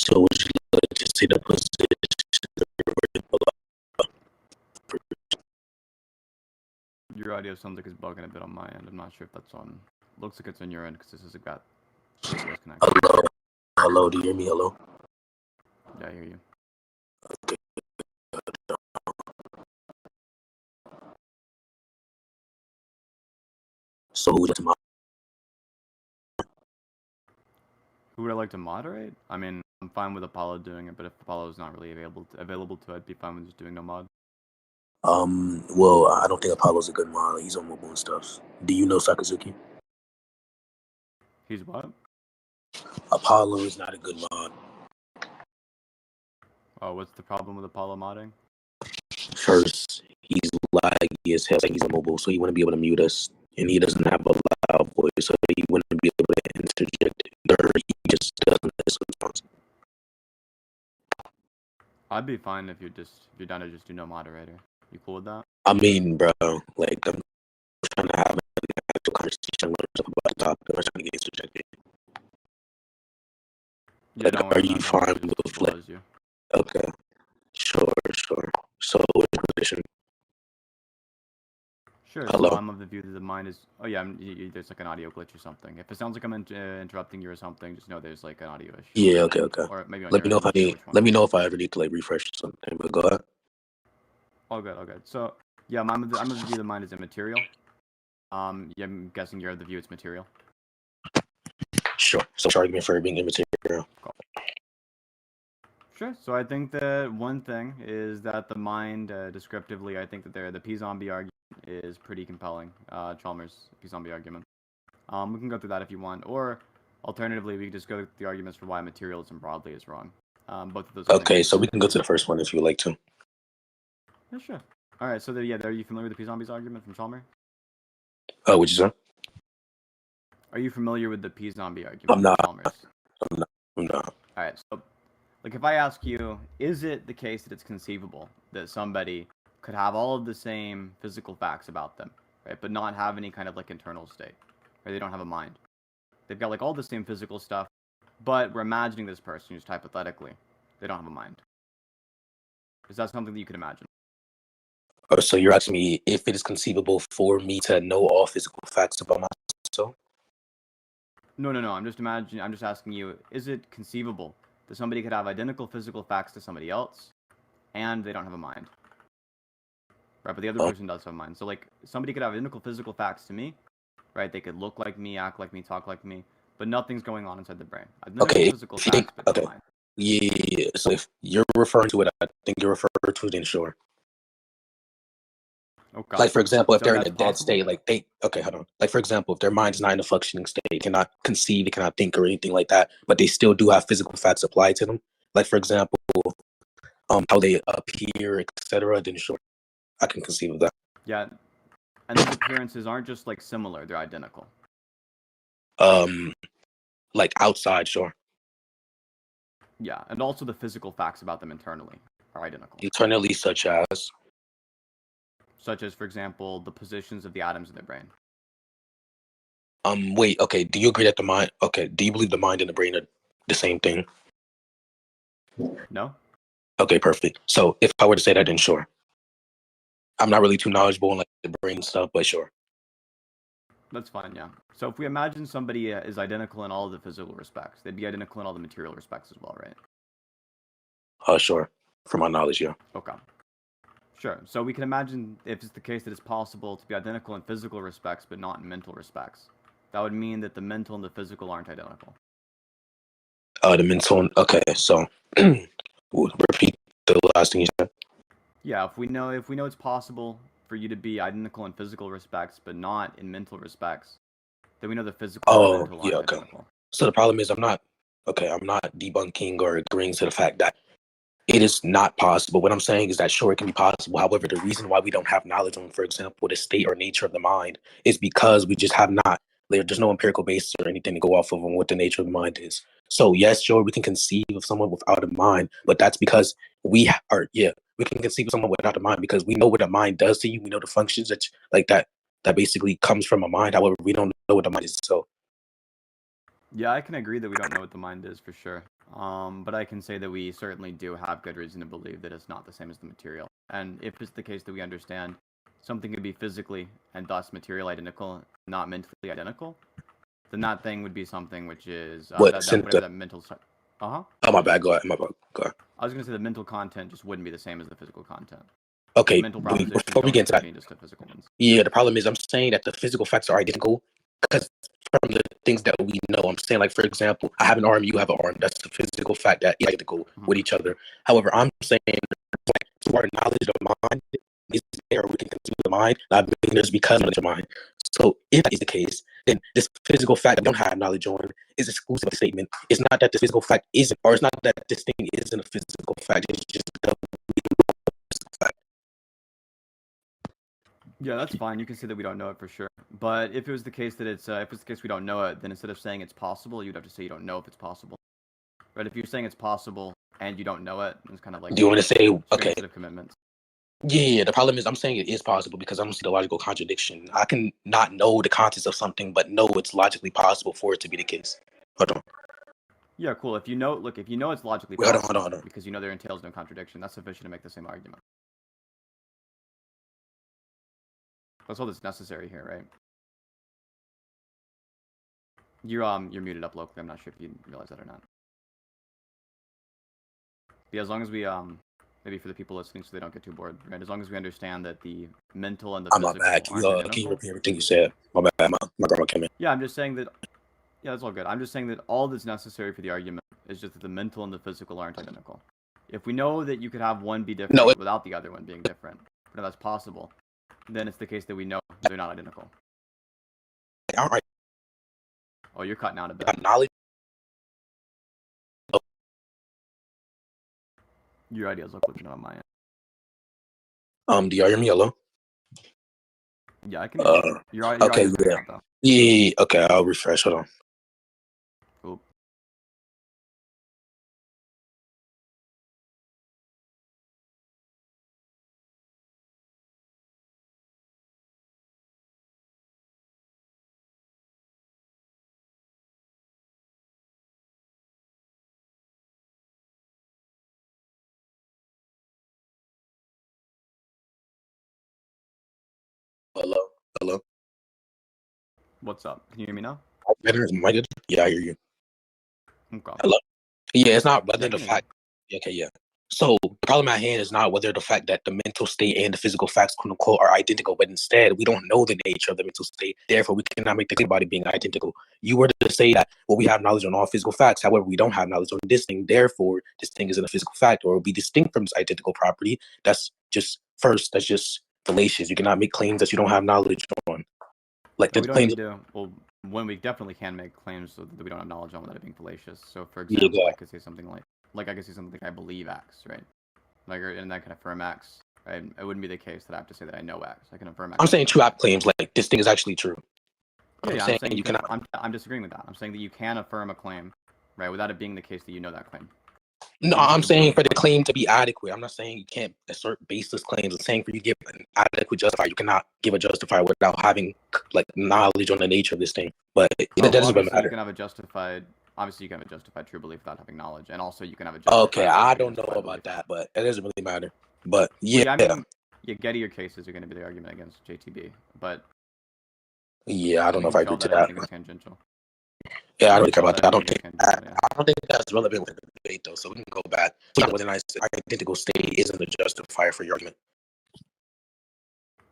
So would you like to see the position? Your audio sounds like it's bugging a bit on my end. I'm not sure if that's on. Looks like it's on your end because this has got voice connection. Hello. Hello, do you hear me? Hello? Yeah, I hear you. Okay. So who would you like to Who would I like to moderate? I mean, I'm fine with Apollo doing it, but if Apollo is not really available to, I'd be fine with just doing no mod. Well, I don't think Apollo's a good mod. He's on mobile and stuff. Do you know Sakazuki? He's what? Apollo is not a good mod. Oh, what's the problem with Apollo modding? First, he's laggy as hell. Like he's on mobile, so he wouldn't be able to mute us, and he doesn't have a loud voice, so he wouldn't be able to interject. Or he just doesn't listen sometimes. I'd be fine if you're down to just do no moderator. You cool with that? I mean, bro, like I'm trying to have an actual conversation about the topic. I'm not trying to get interjected. Yeah, Like, don't worry are you fine with like? you. Okay, sure. So, what's your position? Sure. Hello? So I'm of the view that the mind is. Oh yeah, there's like an audio glitch or something. If it sounds like I'm interrupting you or something, just know there's like an audio issue. Yeah. Okay. Or maybe on Let me know if I need. one. Let me know if I ever need to like refresh something. But go ahead. All good. So yeah, I'm of the view the mind is immaterial. Yeah, I'm guessing you're of the view it's material. Sure. So, what's your argument for it being immaterial? Cool. Sure. So I think that one thing is that the mind, descriptively, I think that the P-zombie argument is pretty compelling. Chalmers' P-zombie argument. We can go through that if you want, or alternatively, we can just go through the arguments for why materialism broadly is wrong. Both of those. Okay, so we can go to the first one if you would like to. Yeah, sure. All right. So are you familiar with the P-zombies argument from Chalmers? Oh, what'd you say? Are you familiar with the P-zombie argument I'm not. from Chalmers? I'm not. All right. So, like, if I ask you, is it the case that it's conceivable that somebody could have all of the same physical facts about them, right, but not have any kind of like internal state, right? They don't have a mind. They've got like all the same physical stuff, but we're imagining this person just hypothetically. They don't have a mind. Is that something that you could imagine? Oh, so you're asking me if it is conceivable for me to know all physical facts about myself? No. I'm just asking you, is it conceivable that somebody could have identical physical facts to somebody else, and they don't have a mind? Right, but the other person does have a mind. So, like, somebody could have identical physical facts to me, right? They could look like me, act like me, talk like me, but nothing's going on inside the brain. Okay. Physical facts, but no mind. Yeah. So if you're referring to it, I think you're referring to it, then sure. Okay. Like, for example, if So they're in a that's dead possible? state, like hold on. Like, for example, if their mind's not in a functioning state, they cannot conceive, they cannot think or anything like that, but they still do have physical facts applied to them. Like, for example, how they appear, etc. Then sure, I can conceive of that. Yeah, and those appearances aren't just like similar; they're identical. Like outside, sure. Yeah, and also the physical facts about them internally are identical. Internally, such as, for example, the positions of the atoms in the brain. Wait, okay. Do you agree that the mind? Okay, do you believe the mind and the brain are the same thing? No. Okay, perfect. So if I were to say that, then sure. I'm not really too knowledgeable in like the brain stuff, but sure. That's fine, yeah. So if we imagine somebody is identical in all of the physical respects, they'd be identical in all the material respects as well, right? Sure. From my knowledge, yeah. Okay. Sure. So we can imagine if it's the case that it's possible to be identical in physical respects, but not in mental respects. That would mean that the mental and the physical aren't identical. The mental. Okay, so repeat the last thing you said. Yeah, if we know it's possible for you to be identical in physical respects, but not in mental respects, then we know the physical and mental aren't identical. So the problem is I'm not debunking or agreeing to the fact that it is not possible. What I'm saying is that sure, it can be possible. However, the reason why we don't have knowledge on, for example, the state or nature of the mind is because we just have not, there's no empirical basis or anything to go off of on what the nature of the mind is. So yes, sure, we can conceive of someone without a mind, but that's because we can conceive of someone without a mind because we know what a mind does to you. We know the functions that basically comes from a mind. However, we don't know what the mind is. So yeah, I can agree that we don't know what the mind is for sure. But I can say that we certainly do have good reason to believe that it's not the same as the material. And if it's the case that we understand something could be physically and thus material identical, not mentally identical, then that thing would be something which is whatever that mental. Oh, my bad. Go ahead. My bad. Go ahead. I was going to say the mental content just wouldn't be the same as the physical content. Okay. The mental propositions before we get into that, just the physical ones. Yeah, the problem is I'm saying that the physical facts are identical because from the things that we know, I'm saying, like, for example, I have an arm, you have an arm. That's the physical fact that is identical with each other. However, I'm saying, like, to our knowledge of mind is there, we can consume the mind, not being there's because of the mind. So if that is the case, then this physical fact that we don't have knowledge on is exclusive of the statement. It's not that the physical fact isn't, or it's not that this thing isn't a physical fact. It's just a physical fact. Yeah, that's fine. You can say that we don't know it for sure. But if it was the case that if it's the case we don't know it, then instead of saying it's possible, you'd have to say you don't know if it's possible. Right? If you're saying it's possible and you don't know it, it's kind of like. Do you want to say okay? Set of commitments. Yeah, the problem is I'm saying it is possible because I don't see the logical contradiction. I can not know the contents of something, but know it's logically possible for it to be the case. Hold on. Yeah, cool. If you know it's logically possible, hold on. Because you know there entails no contradiction, that's sufficient to make the same argument. That's all that's necessary here, right? You're muted up locally. I'm not sure if you realize that or not. Yeah, as long as we maybe for the people listening so they don't get too bored, right? As long as we understand that the mental and the physical bad. Can you repeat everything you said? My bad. My grandma came in. Yeah, I'm just saying that. Yeah, that's all good. I'm just saying that all that's necessary for the argument is just that the mental and the physical aren't identical. If we know that you could have one be different without the other one being different, but that's possible, then it's the case that we know they're not identical. All right. Oh, you're cutting out a bit. Knowledge. Your ideas look glitching on my end. Do you hear me? Hello? Yeah, I can hear you. Your okay, yeah. Out, yeah, okay, I'll refresh. Hold on. Cool. Hello? What's up? Can you hear me now? Better? Yeah, I hear you. Okay. Hello? Yeah, it's not whether the fact. Okay, yeah. So the problem at hand is not whether the fact that the mental state and the physical facts, quote unquote, are identical, but instead we don't know the nature of the mental state. Therefore, we cannot make the claim about it being identical. You were to say that, well, we have knowledge on all physical facts. However, we don't have knowledge on this thing. Therefore, this thing isn't a physical fact, or will be distinct from its identical property. That's just fallacious. You cannot make claims that you don't have knowledge on. Like we don't need to. Well, when we definitely can make claims that we don't have knowledge on without it being fallacious. So, for example, I could say something like I could say something like I believe X, right? Like, and I can affirm X, right? It wouldn't be the case that I have to say that I know X. I can affirm X. I'm saying true app claims like this thing is actually true. Yeah, I'm saying you cannot. I'm disagreeing with that. I'm saying that you can affirm a claim, right, without it being the case that you know that claim. No, I'm saying for the claim to be adequate. I'm not saying you can't assert baseless claims. I'm saying for you to give an adequate justifier, you cannot give a justifier without having like knowledge on the nature of this thing. But it doesn't matter. You can have a justified. Obviously, you can have a justified true belief without having knowledge, and also you can have a justified. Okay, I don't know about that, but it doesn't really matter. But yeah, I mean, Gettier cases are going to be the argument against JTB, but yeah, I don't know if I agree to that. I think it's tangential. Yeah, I don't care about that. I don't think that's relevant with the debate, though. So we can go back to whether identical state isn't a justifier for your argument.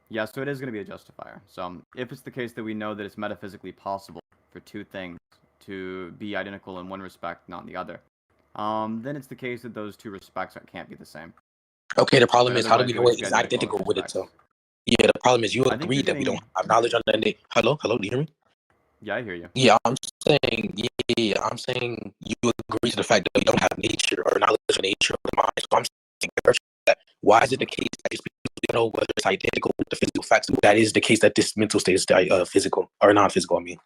Yeah, so it is going to be a justifier. So if it's the case that we know that it's metaphysically possible for two things to be identical in one respect, not in the other, then it's the case that those two respects can't be the same. Okay, the problem is how do we know it is identical with it? So yeah, the problem is you agreed that we don't have knowledge on that. Hello, do you hear me? Yeah, I hear you. Yeah, I'm saying you agree to the fact that we don't have nature or knowledge of nature of the mind. So I'm saying that why is it the case that these people know whether it's identical with the physical facts? That is the case that this mental state is physical or non-physical. I mean.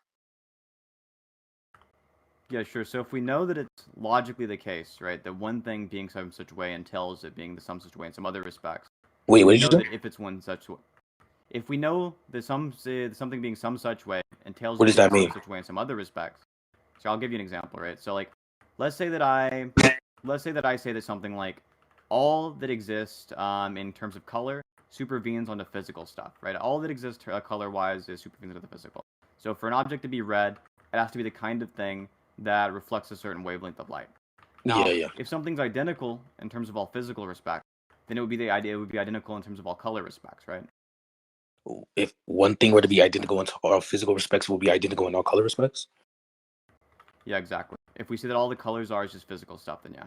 Yeah, sure. So if we know that it's logically the case, right, that one thing being some such way entails it being some such way in some other respects. Wait, what did you say? If it's one such way. If we know that something being some such way entails what does that mean? Such way in some other respects. So I'll give you an example, right? So like let's say that I say that something like all that exists in terms of color supervenes onto physical stuff, right? All that exists color-wise is supervenes onto the physical. So for an object to be red, it has to be the kind of thing that reflects a certain wavelength of light. Now, Yeah. if something's identical in terms of all physical respects, then it would be identical in terms of all color respects, right? If one thing were to be identical in all physical respects, it will be identical in all color respects. Yeah, exactly. If we say that all the colors are just physical stuff, then yeah.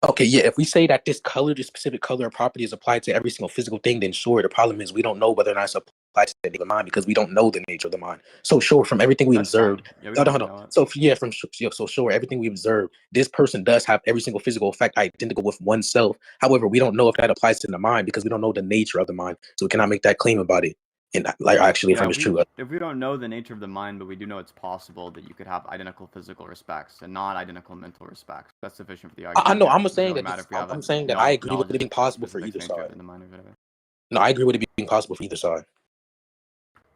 Okay, yeah. If we say that this color, this specific color or property is applied to every single physical thing, then sure. The problem is we don't know whether or not it's applied to the mind because we don't know the nature of the mind. So sure, from everything we That's fine. observed, Yeah, we hold don't on, have hold to on. know it. So yeah, so sure, everything we observed, this person does have every single physical effect identical with oneself. However, we don't know if that applies to the mind because we don't know the nature of the mind, so we cannot make that claim about it. And like actually, if Yeah, I'm just true. if we don't know the nature of the mind, but we do know it's possible that you could have identical physical respects and not identical mental respects, that's sufficient for the I argument. know. Yeah, I'm it doesn't saying really that matter if we have I'm saying that I no agree with knowledge it of being the possible for specific either nature side. in the mind or whatever. No, I agree with it being possible for either side.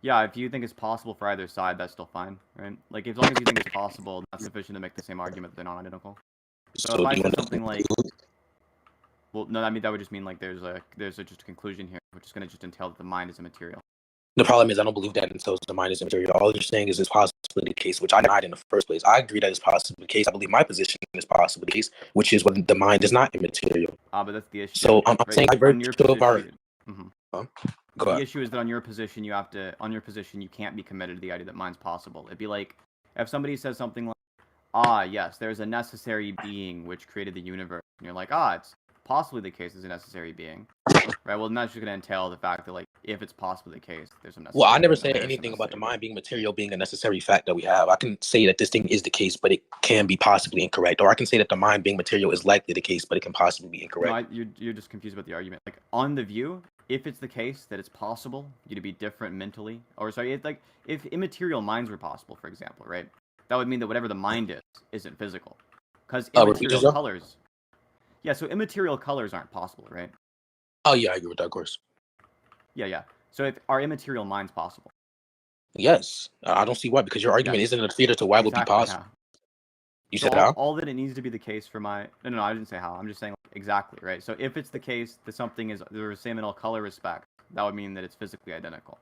Yeah, if you think it's possible for either side, that's still fine, right? Like, as long as you think it's possible, that's sufficient to make the same argument that they're not identical. So if So I do you said want to something like, conclude? well, no, I mean that would just mean like there's just a conclusion here, which is going to just entail that the mind is immaterial. The problem is I don't believe that until the mind is immaterial. All you're saying is it's possibly the case, which I denied in the first place. I agree that it's possibly the case. I believe my position is possibly the case, which is when the mind is not immaterial. But that's the issue. So I'm right? saying by On your virtue of our position, mhm. go The ahead. issue is that on your position, you can't be committed to the idea that mind's possible. It'd be like if somebody says something like, yes, there's a necessary being which created the universe, and you're like, it's possibly the case there's a necessary being, right? Well, then that's just going to entail the fact that, like, if it's possibly the case, there's some necessary Well, I never being, then said there's some anything about the necessary being. mind being material being a necessary fact that we have. I can say that this thing is the case, but it can be possibly incorrect. Or I can say that the mind being material is likely the case, but it can possibly be incorrect. No, you're just confused about the argument. Like, on the view, if it's the case that it's possible you to be different mentally, or sorry, if immaterial minds were possible, for example, right? That would mean that whatever the mind is isn't physical, because Repeat immaterial yourself? colors. Yeah, so immaterial colors aren't possible, right? Oh yeah, I agree with that, of course. Yeah. So if are immaterial minds possible? Yes. I don't see why, because your argument Yes. isn't a theater to why it would be Exactly possible. how. You So said how? all that it needs to be the case for my no, I didn't say how. I'm just saying like, exactly, right? So if it's the case that something is the same in all color respects, that would mean that it's physically identical.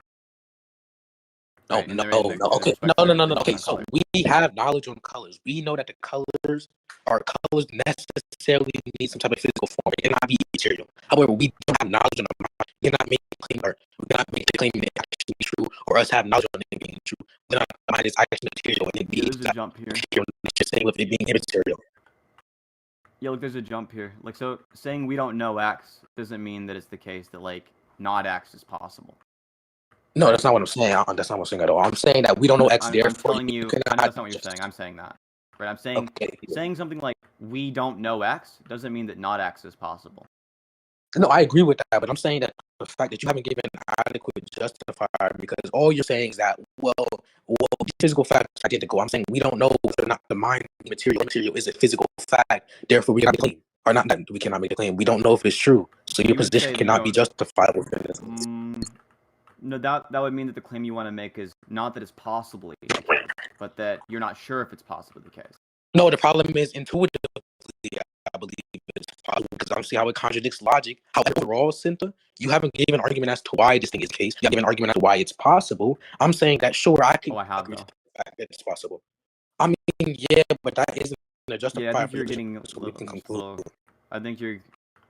No, Right? no, In no. Okay, respect no, to no, their no, no. position Okay, on so color. we have knowledge on colors. We know that the colors necessarily need some type of physical form. It cannot be material. However, we don't have knowledge on the mind. We cannot make a claim, or we cannot make the claim that it actually true, or us have knowledge on it being true. We not the mind is actually material, and it Yeah, being there's a jump here. material. It's just saying with it being immaterial. Yeah, look, there's a jump here. Like, so saying we don't know X doesn't mean that it's the case that like not X is possible. No, that's not what I'm saying. That's not what I'm saying at all. I'm saying that we don't know X. I'm Therefore, telling you, I know that's not what you're saying. I'm saying that, right? I'm saying saying something like we don't know X doesn't mean that not X is possible. No, I agree with that, but I'm saying that the fact that you haven't given adequate justifier because all you're saying is that physical facts are identical. I'm saying we don't know whether or not the mind material is a physical fact. Therefore, we cannot make a claim, or not that we cannot make a claim. We don't know if it's true, so your You would position say that you cannot be don't. justifiable. No, that would mean that the claim you want to make is not that it's possibly the case, but that you're not sure if it's possibly the case. No, the problem is intuitively, I believe it's possible because I don't see how it contradicts logic. However, overall, Sinthe, you haven't given an argument as to why this thing is the case. You haven't given an argument as to why it's possible. I'm saying that sure, I can agree to the fact that it's possible. I mean, yeah, but that isn't a Yeah, I justifier think for you're your position, getting so we can conclude. I think you're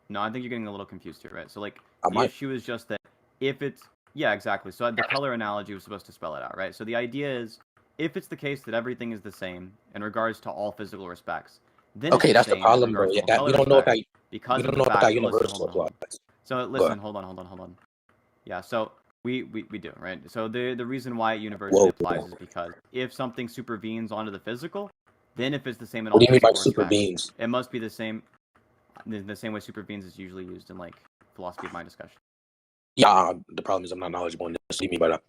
getting a little confused here, right? So like I the might. issue is just that if it's yeah, exactly. So the color analogy was supposed to spell it out, right? So the idea is if it's the case that everything is the same in regards to all physical respects, then Okay, it's that's the the same in problem, though. regards to Yeah, all that we color don't know if respects that we because of don't the know if fact. that So listen, universal hold on. applies. So Go listen, ahead. hold on. Yeah, so we do, right? So the reason why it universally Whoa. applies is because if something supervenes onto the physical, then if it's the same in What all do you mean by physical super respects, beings? it must be the same way supervenes is usually used in like philosophy of mind discussion. Yeah, the problem is I'm not knowledgeable in this. What do you mean by that?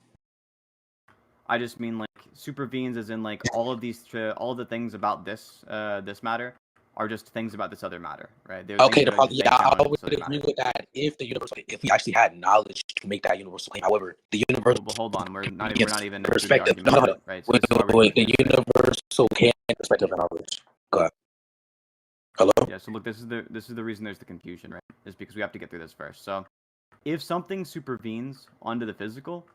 I just mean like supervenes as in like all of the things about this this matter are just things about this other matter, right? They're Okay, things the that are problem, just yeah, baked I down into would this other agree matter. with that if we actually had knowledge to make that universal claim. However, the universal Well, hold on, we're not even into the perspective. argument No, yet, right? So wait, this is why we're wait, jumping the into it. universal can perspective and knowledge. Go ahead. Hello? Yeah. So look, this is the reason there's the confusion, right? Is because we have to get through this first. So, if something supervenes onto the physical,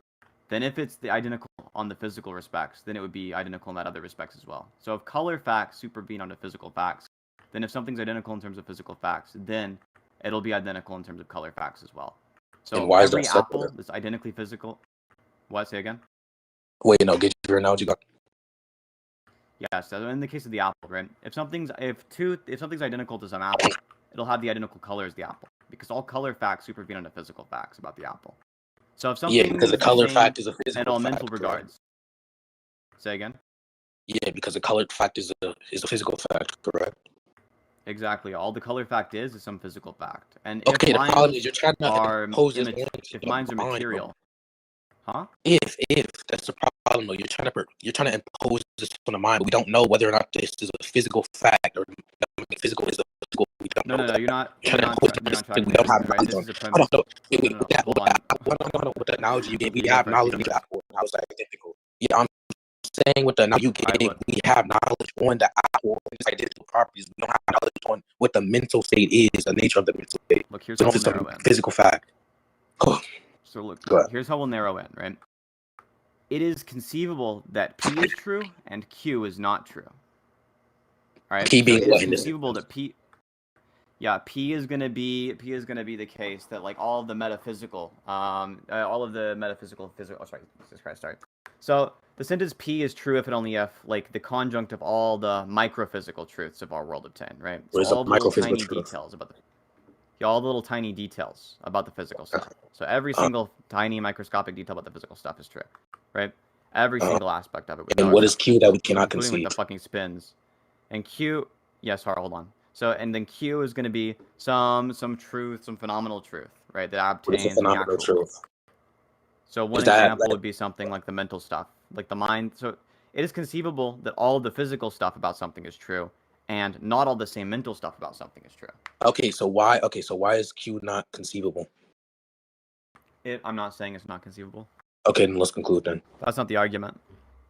then if it's the identical on the physical respects, then it would be identical in that other respects as well. So if color facts supervene onto physical facts, then if something's identical in terms of physical facts, then it'll be identical in terms of color facts as well. So And why is that every separate? apple that's identically physical. What? Say again? Wait, no, get your analogy back. Yeah. So in the case of the apple, right? If something's identical to some apple, it'll have the identical color as the apple because all color facts supervene onto physical facts about the apple. So if Yeah, something because is the the color same fact is a in physical all fact, mental correct? regards. Say again? Yeah, because the colored fact is a physical fact, correct? Exactly. All the color fact is some physical fact. And Okay, the problem is you're trying to impose this onto if the minds are mind, bro. material, huh? If that's the problem, though, you're trying to impose this on the mind, but we don't know whether or not this is a physical fact or physical is a physical. We don't know No. that. You're not You're trying to impose this thing we tracking don't with have me, right? knowledge This on. is a Hold on, premise. no, wait, No. Hold on. with the analogy you gave, we You go have first. knowledge on the apple. How is that identical? Yeah, I'm saying with the analogy you All right, gave, look. we have knowledge on the apple and its identical properties. We don't have knowledge on what the mental state is, the nature of the mental state. Look, here's So how if we'll it's a narrow in. physical fact. So look, Go ahead. here's how we'll narrow in, right? It is conceivable that P is true and Q is not true. All right. P So being it is what in this conceivable instance? that P is gonna be the case that like all of the metaphysical, physical. Oh, sorry, Jesus Christ, sorry. So the sentence P is true if and only if like the conjunct of all the microphysical truths of our world obtain, right? What So is a all the little microphysical tiny truth? details about all the little tiny details about the physical Okay. stuff. So every single tiny microscopic detail about the physical stuff is true, right? Every single aspect of it, with And no what is Q exceptions, that we cannot including like conceive? the fucking spins. And Q, yeah, sorry, hold on. So and then Q is going to be some truth, some phenomenal truth, right? That What is a obtains in the phenomenal actual world. truth? So one Is that example would be something like the mental stuff, like the mind. So it is conceivable that all the physical stuff about something is true, and not all the same mental stuff about something is true. okay? So why is Q not conceivable? I'm not saying it's not conceivable. Okay, then let's conclude then. That's not the argument.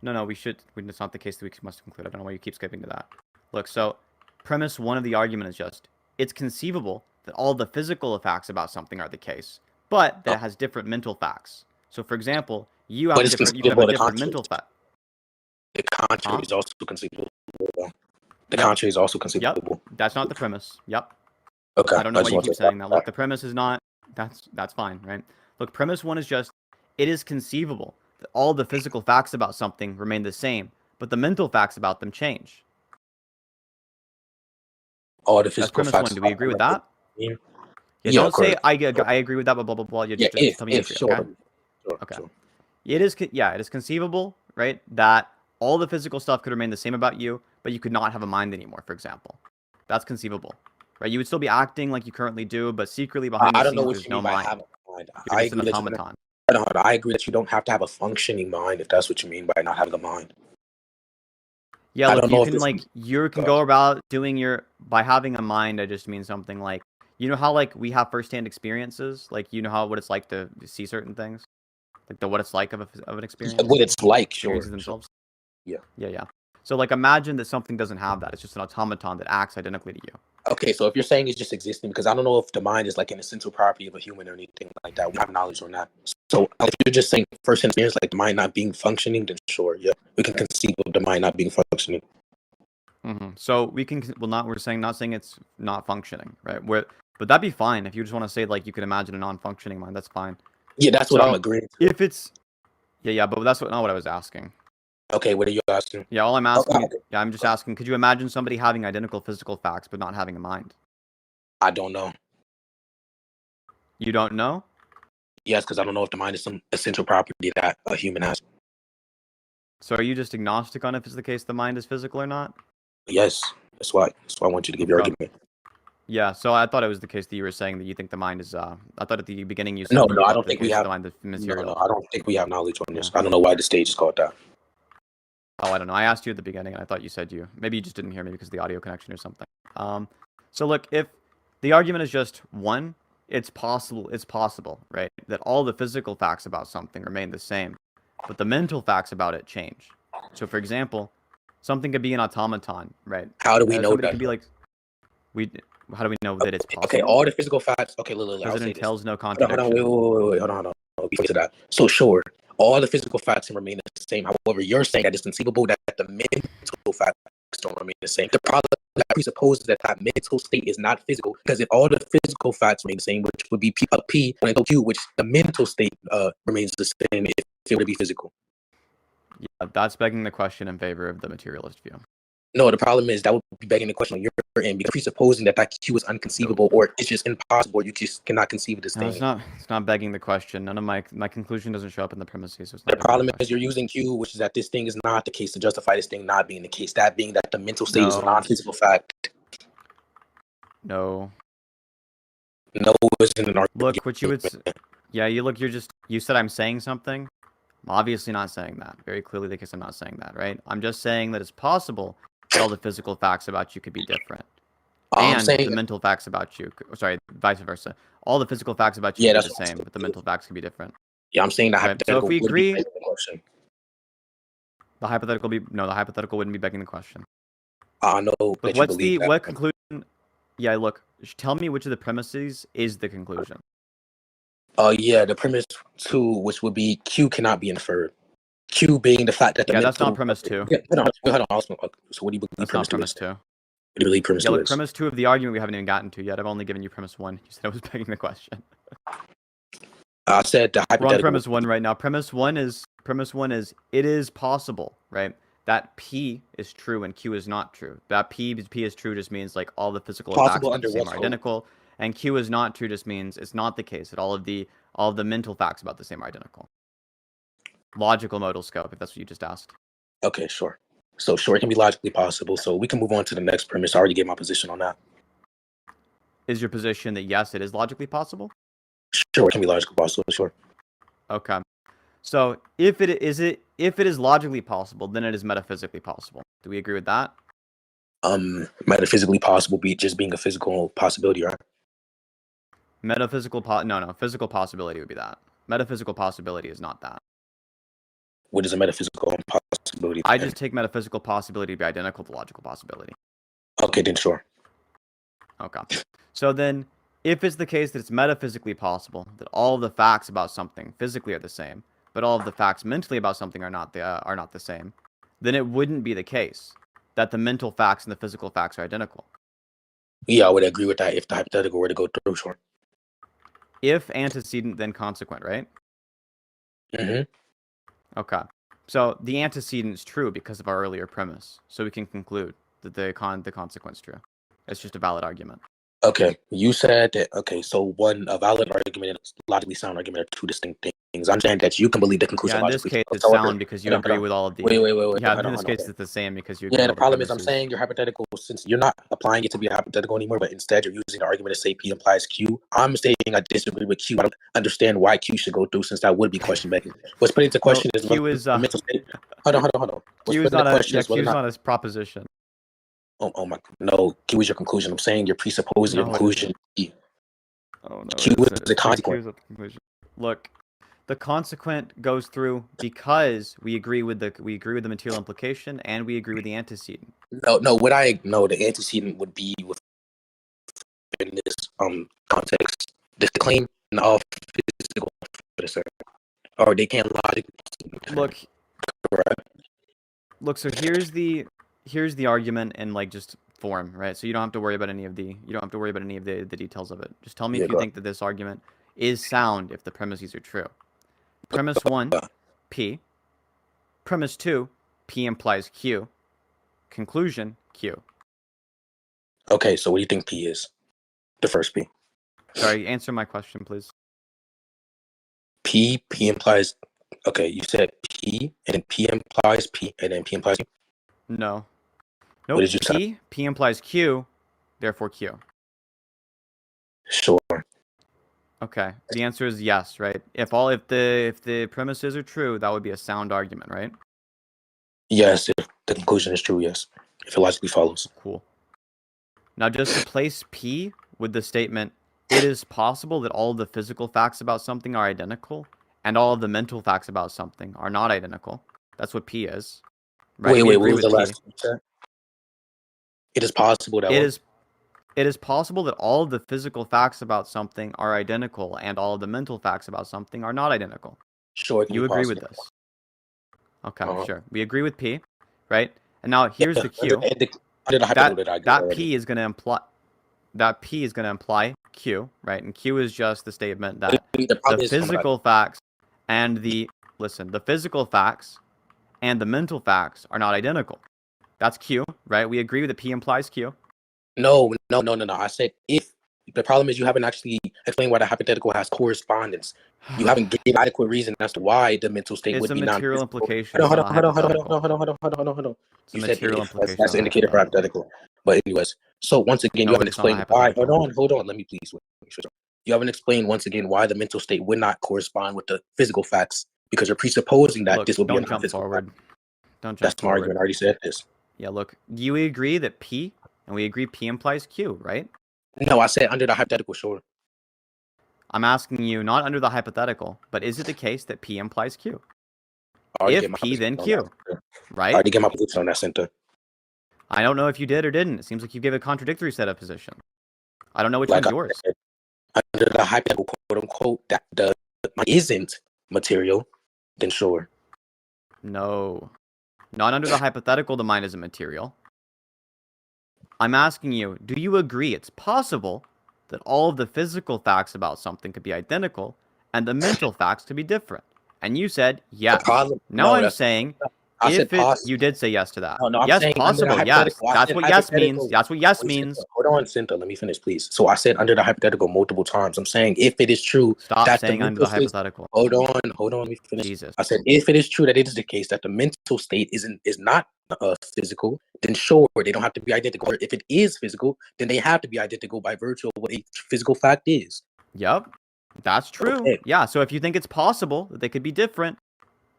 No, we should. It's not the case that we must conclude. I don't know why you keep skipping to that. Look, so premise one of the argument is just it's conceivable that all the physical facts about something are the case, but that it has different mental facts. So, for example, you But could it's have a conceivable. different mental fact. The contrary Huh? is also conceivable. The No. contrary is also Yep. conceivable. That's not the premise. Yep. Okay, I don't know I why just you want keep to saying that. clarify Look, the premise is not. That's fine, right? Look, premise one is just it is conceivable that all the physical facts about something remain the same, but the mental facts about them change. all the That's physical premise one. facts. Do we agree with that? Yeah. Yeah, Don't of say course. I agree with that, blah blah blah. You Yeah, just tell me you if agree, sure, okay? sure, Okay. sure. It is conceivable, right? That all the physical stuff could remain the same about you, but you could not have a mind anymore, for example. That's conceivable, right? You would still be acting like you currently do, but secretly behind the I don't know scenes, what there's you no mean by mind. having a mind. You're I just an agree that you don't. automaton. I agree that you don't have to have a functioning mind if that's what you mean by not having a mind. Yeah, I look, don't you know if can this. go about doing by having a mind. I just mean something like, you know how like we have firsthand experiences, like you know how what it's like to see certain things, like what it's like of an experience, What it's like, sure, experiences sure. themselves. Yeah. Yeah. So like imagine that something doesn't have that. It's just an automaton that acts identically to you. Okay, so if you're saying it's just existing, because I don't know if the mind is like an essential property of a human or anything like that. We have knowledge or not. So if you're just saying first experience, like the mind not being functioning, then sure, yeah, we can conceive of the mind not being functioning. So we're saying not saying it's not functioning, right? But that'd be fine if you just want to say like you could imagine a non-functioning mind. That's fine. Yeah, that's what I'm agreeing to. If it's but that's not what I was asking. Okay, what are you asking? Yeah, all I'm asking. Okay. Yeah, I'm just asking. Could you imagine somebody having identical physical facts but not having a mind? I don't know. You don't know? Yes, because I don't know if the mind is some essential property that a human has. So are you just agnostic on if it's the case the mind is physical or not? Yes, that's why I want you to give your argument. Yeah, so I thought it was the case that you were saying that you think the mind is. I thought at the beginning you said No, that you I thought don't the think we case have. the mind is material. No, I don't think we have knowledge on this. Yeah. I don't know why the stage is called that. Oh, I don't know. I asked you at the beginning, and I thought you said maybe you just didn't hear me because of the audio connection or something. So look, if the argument is just one, it's possible, right, that all the physical facts about something remain the same, but the mental facts about it change. So, for example, something could be an automaton, right? How do we know Somebody that? could be like, How do we know that it's possible? Okay, all the physical facts. Okay, because I'll it say this. entails no Hold on, contradiction. wait, hold on. Before you to that, so sure, all the physical facts can remain the same. However, you're saying that it's conceivable that the mental facts don't remain the same. The problem that presupposes that mental state is not physical, because if all the physical facts remain the same, which would be P and Q, which the mental state remains the same if it were to be physical. Yeah, that's begging the question in favor of the materialist view. No, the problem is that would be begging the question on your end, because presupposing that Q is unconceivable or it's just impossible, or you just cannot conceive of this thing. It's not begging the question. None of my conclusion doesn't show up in the premises. So it's not the problem is you're using Q, which is that this thing is not the case, to justify this thing not being the case. That being that the mental state is a non-physical fact. No, isn't an argument. Look, what you would. Yeah, you said I'm saying something. I'm obviously not saying that. Very clearly the case I'm not saying that, right? I'm just saying that it's possible that all the physical facts about you could be different. And the mental facts about you, sorry, vice versa. All the physical facts about you could be the same, but the mental facts could be different. Yeah, I'm saying that hypothetical. So if we agree, the hypothetical wouldn't be begging the question. No. But what conclusion? Yeah, look, tell me which of the premises is the conclusion. Yeah, the premise 2, which would be Q cannot be inferred. Q being the fact that the that's not premise 2. Yeah, hold on. So what do you believe? That's not premise 2. What do you believe premise 2 is? Premise 2 of the argument we haven't even gotten to yet. I've only given you premise 1. You said I was begging the question. I said the hypothetical. We're on premise 1 right now. Premise 1 is it is possible, right, that P is true and Q is not true. That P is true just means like all the physical facts are the same are identical, and Q is not true just means it's not the case that all of the mental facts about the same are identical. Logical modal scope, if that's what you just asked. Okay, sure. So sure, it can be logically possible. So we can move on to the next premise. I already gave my position on that. Is your position that yes, it is logically possible? Sure, it can be logically possible. Sure. Okay. So if it is logically possible, then it is metaphysically possible. Do we agree with that? Metaphysically possible just being a physical possibility, right? Physical possibility would be that. Metaphysical possibility is not that. What is a metaphysical possibility? I just take metaphysical possibility to be identical to logical possibility. Okay, then sure. Okay. So then, if it's the case that it's metaphysically possible that all of the facts about something physically are the same, but all of the facts mentally about something are not the same, then it wouldn't be the case that the mental facts and the physical facts are identical. Yeah, I would agree with that if the hypothetical were to go through, sure. If antecedent, then consequent, right? Mm-hmm. Okay. So the antecedent is true because of our earlier premise. So we can conclude that the consequence is true. It's just a valid argument. Okay, you said that. Okay, so a valid argument and a logically sound argument are two distinct things. I'm saying that you can believe the conclusion. Yeah, in this case, it's sound because you agree with all of the. Wait. Yeah, in this case, it's the same because you. Yeah, the problem is I'm saying you're hypothetical since you're not applying it to be a hypothetical anymore, but instead you're using the argument to say P implies Q. I'm saying I disagree with Q. I don't understand why Q should go through since that would be question begging. What's put into question is Q is mental state. Hold on. Q is not a proposition. Oh my! No, Q is your conclusion. I'm saying you're presupposing your conclusion. Oh no! Q is the consequence. Look, the consequent goes through because we agree with the material implication and we agree with the antecedent. No. The antecedent would be within this context. This claim of physical, or they can't logically. Look. So here's the argument in like just form, right? So you don't have to worry about any of the details of it. Just tell me if you think that this argument is sound if the premises are true. Premise 1, P. Premise 2, P implies Q. Conclusion, Q. Okay, so what do you think P is? The first P. Sorry, answer my question, please. P implies. Okay, you said P, and then P implies P, and then P implies Q. No. Nope. What did you say? P implies Q, therefore Q. Sure. Okay. The answer is yes, right? If the premises are true, that would be a sound argument, right? Yes, if the conclusion is true, yes. If it logically follows. Cool. Now just replace P with the statement, it is possible that all of the physical facts about something are identical, and all of the mental facts about something are not identical. That's what P is. Right? Wait, what was the last thing you said? It is possible that it is possible that all of the physical facts about something are identical and all of the mental facts about something are not identical. Sure, it can You be agree with possible. this? Okay, Uh-huh. sure. We agree with P, right? And now here's the Q. Under the hypothetical that I That already. P is going to imply Q, right? And Q is just the statement that the physical facts and the physical facts and the mental facts are not identical. That's Q, right? We agree that P implies Q. No. I said if. The problem is you haven't actually explained why the hypothetical has correspondence. You haven't given adequate reason as to why the mental state It's would a be material non-physical. implication. It's not a hypothetical. Hold on. It's a You said material if. implication. That's an indicator for hypothetical. But anyways, so once again, you No, haven't it is not a explained why. hypothetical. Hold on. Let me please. You haven't explained once again why the mental state would not correspond with the physical facts because you're presupposing that Look, this will be a don't jump non-physical forward. fact. Don't jump That's my forward. argument. I already said this. Yeah, look, do you agree that P, and we agree P implies Q, right? No, I said under the hypothetical, sure. I'm asking you not under the hypothetical, but is it the case that P implies Q? I already If get my P, then position on Q, that. I right? already get my position on that, Sinthe. I don't know if you did or didn't. It seems like you gave a contradictory set of position. I don't know which Like one's yours. said, under the hypothetical, quote unquote, that the isn't material, then sure. No. Not under the hypothetical, the mind isn't material. I'm asking you, do you agree it's possible that all of the physical facts about something could be identical and the mental facts could be different? And you said yes. Now I'm saying you did say yes to that. No, I'm yes, saying possible. Yes, that's what yes means. That's what yes means. Hold on, Sinthe. Let me finish, please. So I said under the hypothetical multiple times. I'm saying if it is true Stop that saying the under the mental state. hypothetical. Hold on. Let me finish. Jesus. I said if it is true that it is the case that the mental state is not physical, then sure they don't have to be identical. Or if it is physical, then they have to be identical by virtue of what a physical fact is. Yep, that's true. Okay. Yeah. So if you think it's possible that they could be different,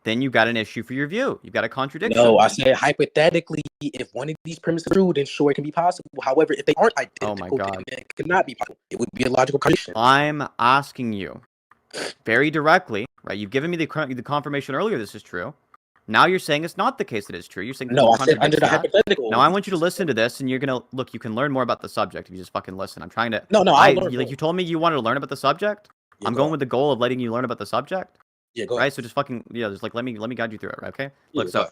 then you've got an issue for your view. You've got a contradiction. No, I said hypothetically, if one of these premises is true, then sure it can be possible. However, if they aren't identical, then it cannot be possible. It would be a logical contradiction. I'm asking you very directly, right? You've given me the confirmation earlier this is true. Now you're saying it's not the case that it's true. You're saying no, I said under the hypothetical. Now I want you to listen to this, and you're gonna look. You can learn more about the subject if you just fucking listen. I'm trying to. No, you told me you wanted to learn about the subject. Yeah, I'm going with the goal of letting you learn about the subject. Yeah, go right. ahead. So just fucking just like let me guide you through it. Right? Okay. Look. So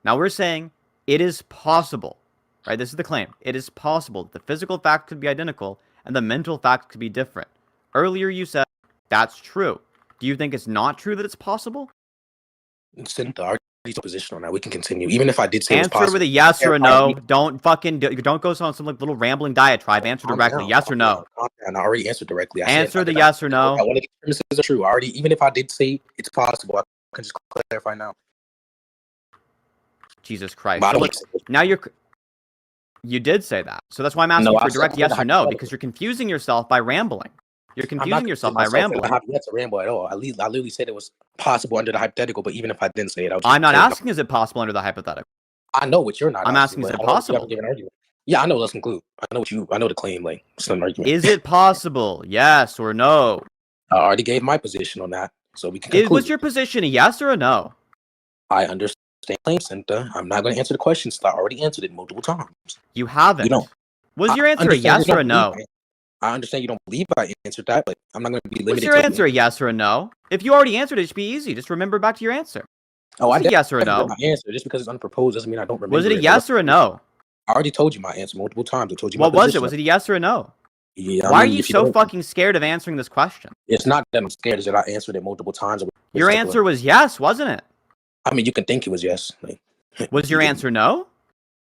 now we're saying it is possible. Right. This is the claim. It is possible that the physical fact could be identical and the mental fact could be different. Earlier you said that's true. Do you think it's not true that it's possible? Sinthe, position on that. We can continue. Even if I did say answer with a yes or a no. Don't go on some like little rambling diatribe. Answer directly. Yes or no. And I already answered directly. Answer the yes or no. One of the premises are true. I already, even if I did say it's possible, I can just clarify now. Jesus Christ. So look, now you did say that. So that's why I'm asking for a direct yes or no, because you're confusing yourself by rambling. You're confusing yourself by rambling. I haven't yet to ramble at all. I literally said it was possible under the hypothetical, but even if I didn't say it, I'm not asking is it possible under the hypothetical. I know what you're not. I'm asking is it possible? Yeah, I know. Let's conclude. I know the claim. Like, it's an argument. Is it possible? Yes or no? I already gave my position on that, so we can conclude. Was your position a yes or a no? I understand claim, Sinthe. I'm not going to answer the question, so I already answered it multiple times. You haven't. You don't. Was your answer a yes or a no? I understand you don't believe I answered that, but I'm not going to be limited. Was your answer a yes or a no? If you already answered it, it should be easy. Just remember back to your answer. Oh, I did. Yes or a no? My answer just because it's unproposed doesn't mean I don't remember. Was it a yes or a no? I already told you my answer multiple times. I told you. What was it? Was it a yes or a no? Yeah. Why are you so fucking scared of answering this question? It's not that I'm scared; it's that I answered it multiple times. Your answer was yes, wasn't it? I mean, you can think it was yes. Was your answer no?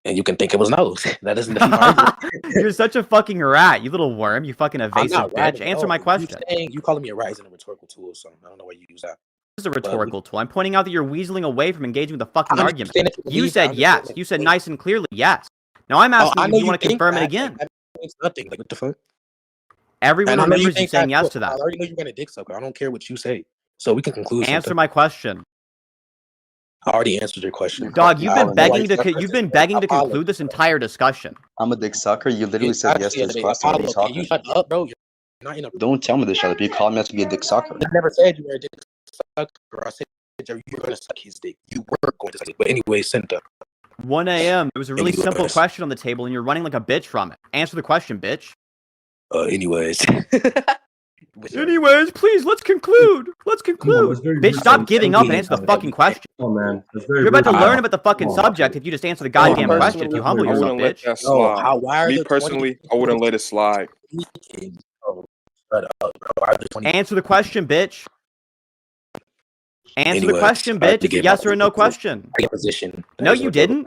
And you can think it was no. That doesn't defeat my argument. You're such a fucking rat, you little worm. You fucking evasive bitch. Answer my question. You calling me a rat isn't a rhetorical tool, so I don't know why you use that. This is a rhetorical tool. I'm pointing out that you're weaseling away from engaging with the fucking argument. You said yes. You said nice and clearly yes. Now I'm asking you want to confirm it again. That means nothing. Like, what the fuck? Everyone remembers you saying yes to that. I already know you're gonna dick sucker. I don't care what you say. So we can conclude. Answer my question. I already answered your question. Dog, you've been begging to conclude this entire discussion. I'm a dick sucker. You literally said yes to this question. You shut up, bro. Don't tell me to shut up. You called me to be a dick sucker. I never said you were a dick sucker. I said you're going to suck his dick. You were going to suck it. But anyway, Sinthe, 1 a.m. It was a really simple Anyways. question on the table, and you're running like a bitch from it. Answer the question, bitch. Anyways. Anyways, please, let's conclude. Let's conclude. Bitch, stop giving up and answer the fucking question. Oh man, You're about to learn about the fucking subject if you just answer the goddamn question. If you humble I yourself, wouldn't let bitch. that slide. why are Me the personally, I wouldn't let it slide. Shut up, bro. Answer the question, bitch. Answer the Anyways, question, I have bitch. to It's a get yes my or a no question. position. No, you didn't.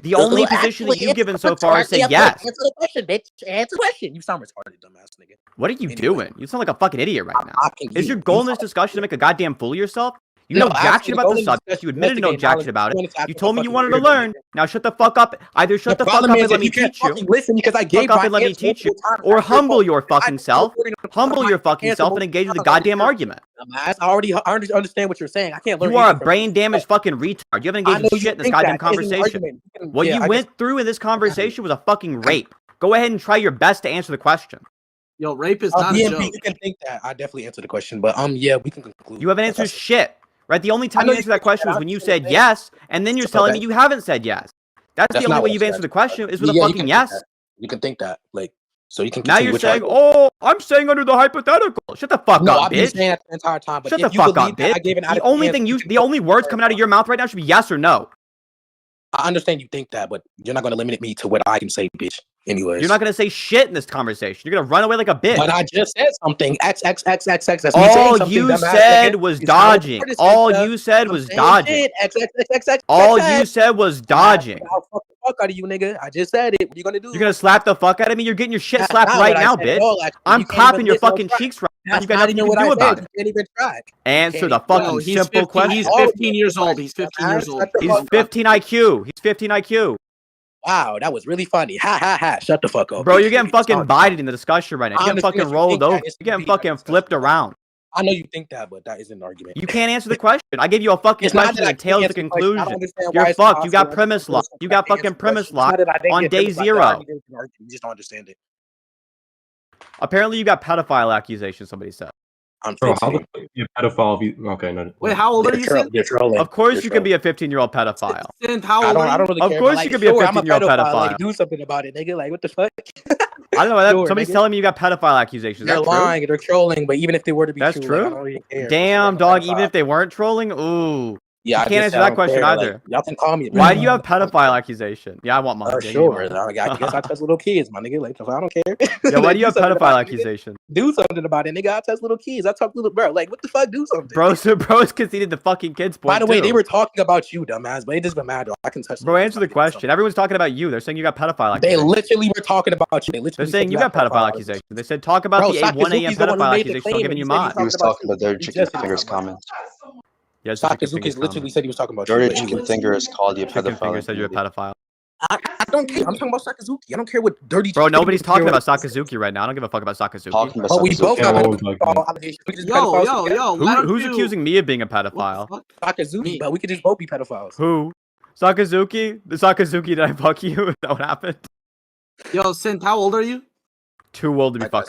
The only position that you've given so far is say yes. Answer the question, bitch. Answer the question. You sound retarded, dumbass nigga. What are you Anyway. doing? You sound like a fucking idiot right now. Mocking Is you. your goal in You this discussion to make a goddamn fool of yourself? You No, know jack actually, shit the about goal the of the subject. You admitted to know discussion jack was shit about to it. gain knowledge. You told me you Fucking wanted to weird, learn. nigga. Now shut the fuck up. Either shut the fuck up and let me teach you, Listen, because I gave fuck up my and let me answer teach you, multiple times. or That's your humble fault. your fucking self. Humble your fucking answer self and multiple engage with the times. goddamn argument. Dumbass, I already understand what you're saying. I can't learn You are a anything from brain damaged fucking retard. You haven't I engaged know with you shit in this think goddamn that. That isn't the conversation. argument. What you went through in this conversation was a fucking rape. Go ahead and try your best to answer the question. Yo, rape is not a BMP, joke. you can think that. I definitely answered the question, but yeah, we can conclude. You haven't answered shit. Right? The only time know you you answered that think question that. was I'm when you just said saying. yes, and then you're So telling me that- you haven't said yes. That's the That's only not way what you've I answered said. the question is with a you fucking can yes. think that. You can think that. Like, so you can Now continue you're with your saying, argument. oh, I'm saying under the hypothetical. Shut the fuck No, up, I've been bitch. saying that the entire time. But Shut if the you fuck believe up, that bitch. I gave an The adequate only answer, thing you the only words coming out of your mouth right now should be yes or no. I understand you think that, but you're not going to limit me to what I can say, bitch. Anyways, You're not gonna say shit in this conversation. You're gonna run away like a bitch. But I just said something. X. That's me saying All something, you dumbass said nigga. was It's not dodging. what All said, you said I'm was saying dodging. shit. X. All you said was dodging. I'll fuck the fuck out of you, nigga. I just said it. What are you gonna do? You're gonna slap the fuck out of me? You're getting your shit That's slapped not right what I now, said at bitch. all, actually. I'm You can't clapping even your listen or fucking try. cheeks right now. That's You got not nothing even you what can I do said. about You it. can't even try. Answer the Yo, fucking he's simple 15. question. He's 15 years old. He's 15 years old. He's 15 IQ. He's 15 IQ. Wow, that was really funny. Ha ha ha. Shut the fuck up. Bro, bitch. you're getting fucking bided in the discussion right now. You're I getting understand fucking that you rolled think that over. it's You're getting to be fucking like flipped discussion. around. I know you think that, but that isn't an argument. You can't answer the question. I gave you a fucking It's not question that I that entails can't the answer the question. I don't conclusion. understand You're why it's fucked. You got impossible. premise lock. You got fucking premise lock on day 0. You just don't understand it. Apparently, you got pedophile accusations. Somebody said. I'm Bro, how 15. the fuck are you a pedophile? If you... Okay, no. Wait, how old are you, Sinthe? You're trolling. Of course, You're you can be a 15-year-old pedophile. Sinthe, how I old are you? don't really Of care. course but, you could be a I'm 15-year-old pedophile. Like, do something about it, nigga. Like, what the fuck? I don't know. Sure, Somebody's nigga. telling me you got pedophile accusations. They're That's true. lying. They're trolling. But even if they were to be That's true, true. Like, I don't really care. Damn, dog. Even if they weren't trolling, ooh. Yeah, You can't answer that question either. Like, y'all can call me. Why do you have pedophile accusation? Yeah, I want mine. Sure. I guess I touch little kids, my nigga. Like, I don't care. Yeah, why do you have Do something pedophile about it, nigga. accusation? Do something about it, nigga. I touch little kids. I talk little bro. Like, what the fuck? Do something. Bro's conceded the fucking kids point. By the way, too. they were talking about you, dumbass. But it doesn't matter. I can touch. Bro, answer the question. Everyone's talking about you. They're saying you got pedophile They accusations. literally were talking about you. They're saying you got pedophile accusations. They said talk about the 1 a.m. pedophile accusation. I'm giving you mine. He was talking about their chicken fingers comment. Yeah, it's Sakazuki literally said he was talking about Your you. chicken fingers called you a Chicken finger pedophile. said you're a pedophile. I don't care. I'm talking about Sakazuki. I don't care what dirty. Bro, nobody's talking about Sakazuki right now. I don't give a fuck about Sakazuki. Talking about But we both got Sakazuki. pedophile allegations. We just Yo, pedophiles yo, together. yo. why don't Who's you... accusing me of being a What the pedophile? fuck? Sakazuki, Me. but we could just both be pedophiles. Who? Sakazuki? The Sakazuki, did I fuck you? Is that what happened? Yo, Sinthe, how old are you? Too old to be I fucking